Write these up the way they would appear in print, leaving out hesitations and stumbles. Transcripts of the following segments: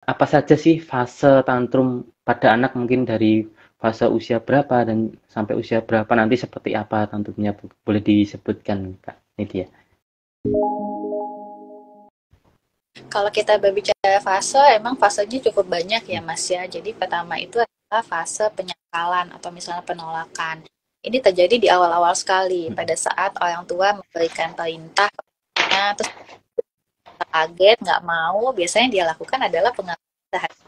apa saja sih fase tantrum pada anak mungkin dari fase usia berapa dan sampai usia berapa nanti seperti apa tantrumnya boleh disebutkan Kak Nidia? Kalau kita berbicara fase, emang fasenya cukup banyak ya Mas ya. Jadi pertama itu adalah fase penyangkalan atau misalnya penolakan. Ini terjadi di awal-awal sekali pada saat orang tua memberikan perintah kepadanya, terus kita kaget, nggak mau. Biasanya dia lakukan adalah pengakuan terhadap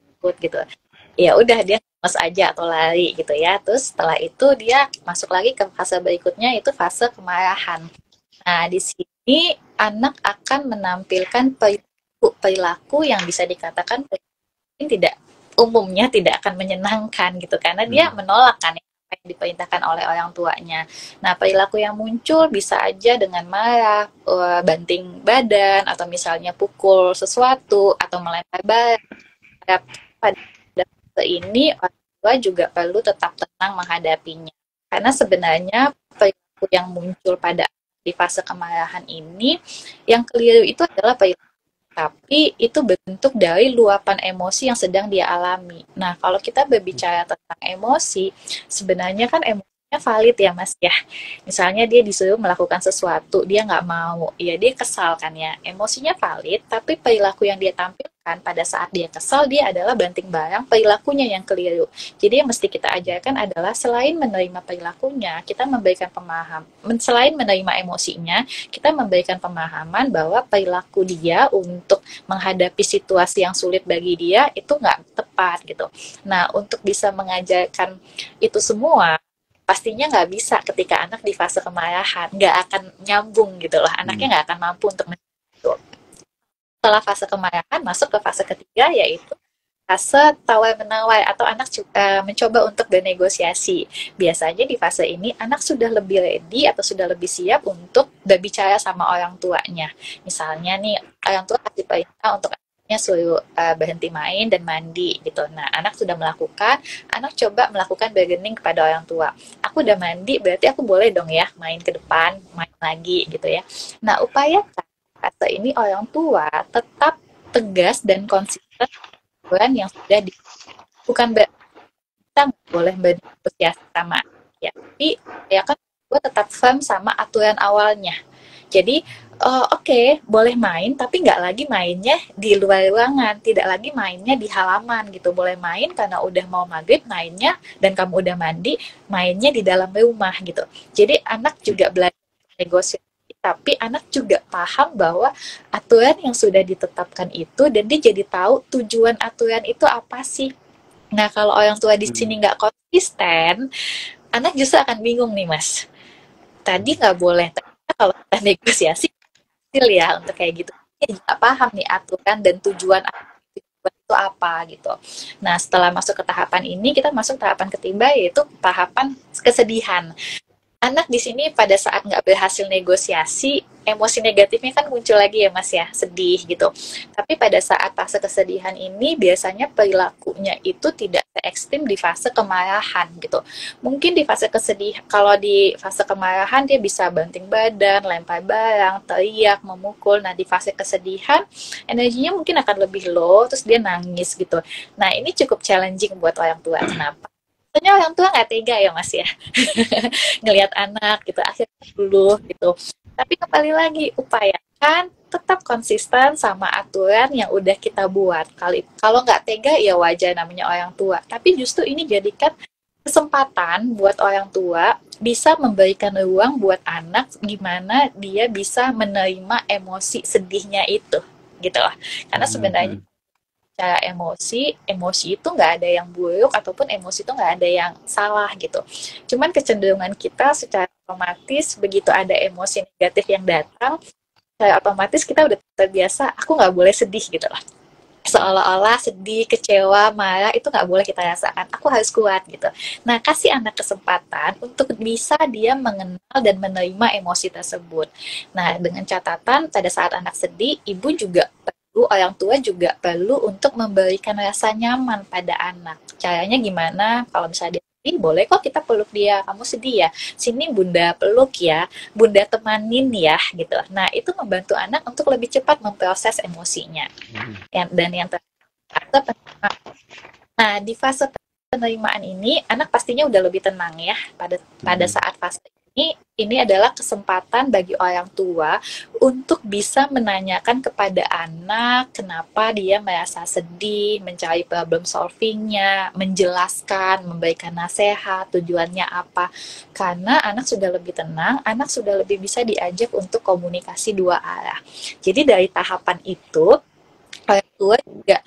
takut gitu. Ya udah dia mas aja atau lari gitu ya. Terus setelah itu dia masuk lagi ke fase berikutnya, itu fase kemarahan. Nah, di sini anak akan menampilkan perilaku yang bisa dikatakan tidak umumnya tidak akan menyenangkan gitu karena dia Hmm. menolak kan apa yang diperintahkan oleh orang tuanya. Nah, perilaku yang muncul bisa aja dengan marah, banting badan atau misalnya pukul sesuatu atau melempar barang. Pada fase ini orang tua juga perlu tetap tenang menghadapinya. Karena sebenarnya perilaku yang muncul pada di fase kemarahan ini yang keliru itu adalah perilaku tapi itu bentuk dari luapan emosi yang sedang dia alami. Nah, kalau kita berbicara tentang emosi, sebenarnya kan emosinya valid ya, Mas ya. Misalnya dia disuruh melakukan sesuatu, dia nggak mau, ya dia kesal kan ya. Emosinya valid, tapi perilaku yang dia tampilkan pada saat dia kesal, dia adalah banting barang, perilakunya yang keliru. Jadi yang mesti kita ajarkan adalah selain menerima perilakunya, kita memberikan pemahaman. Selain menerima emosinya, kita memberikan pemahaman bahwa perilaku dia untuk menghadapi situasi yang sulit bagi dia itu nggak tepat gitu. Nah, untuk bisa mengajarkan itu semua, pastinya nggak bisa ketika anak di fase kemarahan, nggak akan nyambung gitu loh. Anaknya nggak akan mampu untuk itu. Setelah fase kemarahan, masuk ke fase ketiga, yaitu fase tawar-menawar atau anak mencoba untuk bernegosiasi. Biasanya di fase ini anak sudah lebih ready atau sudah lebih siap untuk berbicara sama orang tuanya. Misalnya nih, orang tua kasih perintah untuk anaknya suruh berhenti main dan mandi gitu. Nah, anak sudah melakukan, anak coba melakukan bargaining kepada orang tua. Aku udah mandi, berarti aku boleh dong ya main ke depan, main lagi gitu ya. Nah, upayakan fase ini orang tua tetap tegas dan konsisten aturan yang sudah di bukan kita nggak boleh bernegosiasi sama ya tapi ya kan gue tetap firm sama aturan awalnya jadi oke, boleh main tapi nggak lagi mainnya di luar ruangan tidak lagi mainnya di halaman gitu boleh main karena udah mau maghrib mainnya dan kamu udah mandi mainnya di dalam rumah gitu jadi anak juga belajar negosiasi tapi anak juga paham bahwa aturan yang sudah ditetapkan itu dan dia jadi tahu tujuan aturan itu apa sih. Nah, kalau orang tua di Hmm. sini nggak konsisten, anak justru akan bingung nih, Mas. Tadi nggak boleh, ternyata kalau kita negosiasi, hasil ya untuk kayak gitu. Dia juga paham nih aturan dan tujuan itu apa gitu. Nah, setelah masuk ke tahapan ini, kita masuk tahapan ketiga yaitu tahapan kesedihan. Anak di sini pada saat nggak berhasil negosiasi, emosi negatifnya kan muncul lagi ya Mas ya, sedih gitu. Tapi pada saat fase kesedihan ini biasanya perilakunya itu tidak se ekstrim di fase kemarahan gitu. Mungkin di fase kesedihan, kalau di fase kemarahan dia bisa banting badan, lempar barang, teriak, memukul. Nah di fase kesedihan energinya mungkin akan lebih low, terus dia nangis gitu. Nah ini cukup challenging buat orang tua. Kenapa? Tentunya orang tua nggak tega ya Mas ya ngelihat anak gitu akhirnya dulu gitu tapi kembali lagi upayakan tetap konsisten sama aturan yang udah kita buat kali kalau nggak tega ya wajar namanya orang tua tapi justru ini jadikan kesempatan buat orang tua bisa memberikan ruang buat anak gimana dia bisa menerima emosi sedihnya itu gitu lah karena Hmm. sebenarnya Hmm. cara emosi, emosi itu nggak ada yang buruk ataupun emosi itu nggak ada yang salah gitu. Cuman kecenderungan kita secara otomatis begitu ada emosi negatif yang datang, secara otomatis kita udah terbiasa, aku nggak boleh sedih gitu lah. Seolah-olah sedih, kecewa, marah itu nggak boleh kita rasakan. Aku harus kuat gitu. Nah, kasih anak kesempatan untuk bisa dia mengenal dan menerima emosi tersebut. Nah, dengan catatan pada saat anak sedih, ibu juga perlu, orang tua juga perlu untuk memberikan rasa nyaman pada anak. Caranya gimana? Kalau misalnya dia sedih, sedih, boleh kok kita peluk dia. Kamu sedih ya, sini bunda peluk ya, bunda temanin ya, gitu. Nah, itu membantu anak untuk lebih cepat memproses emosinya. Dan yang terakhir, nah, di fase penerimaan ini, anak pastinya udah lebih tenang ya. Pada saat fase ini adalah kesempatan bagi orang tua untuk bisa menanyakan kepada anak kenapa dia merasa sedih, mencari problem solvingnya, menjelaskan, memberikan nasihat, tujuannya apa. Karena anak sudah lebih tenang, anak sudah lebih bisa diajak untuk komunikasi dua arah. Jadi dari tahapan itu, orang tua juga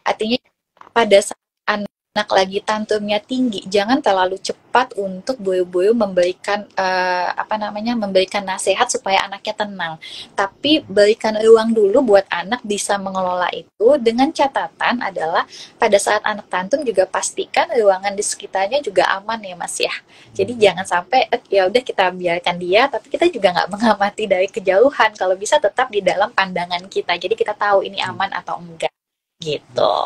artinya pada saat anak lagi tantrumnya tinggi, jangan terlalu cepat untuk buru-buru memberikan memberikan nasihat supaya anaknya tenang. Tapi berikan ruang dulu buat anak bisa mengelola itu, dengan catatan adalah pada saat anak tantrum juga pastikan ruangan di sekitarnya juga aman ya Mas ya. Jadi jangan sampai ya udah kita biarkan dia, tapi kita juga nggak mengamati dari kejauhan. Kalau bisa tetap di dalam pandangan kita. Jadi kita tahu ini aman atau enggak gitu.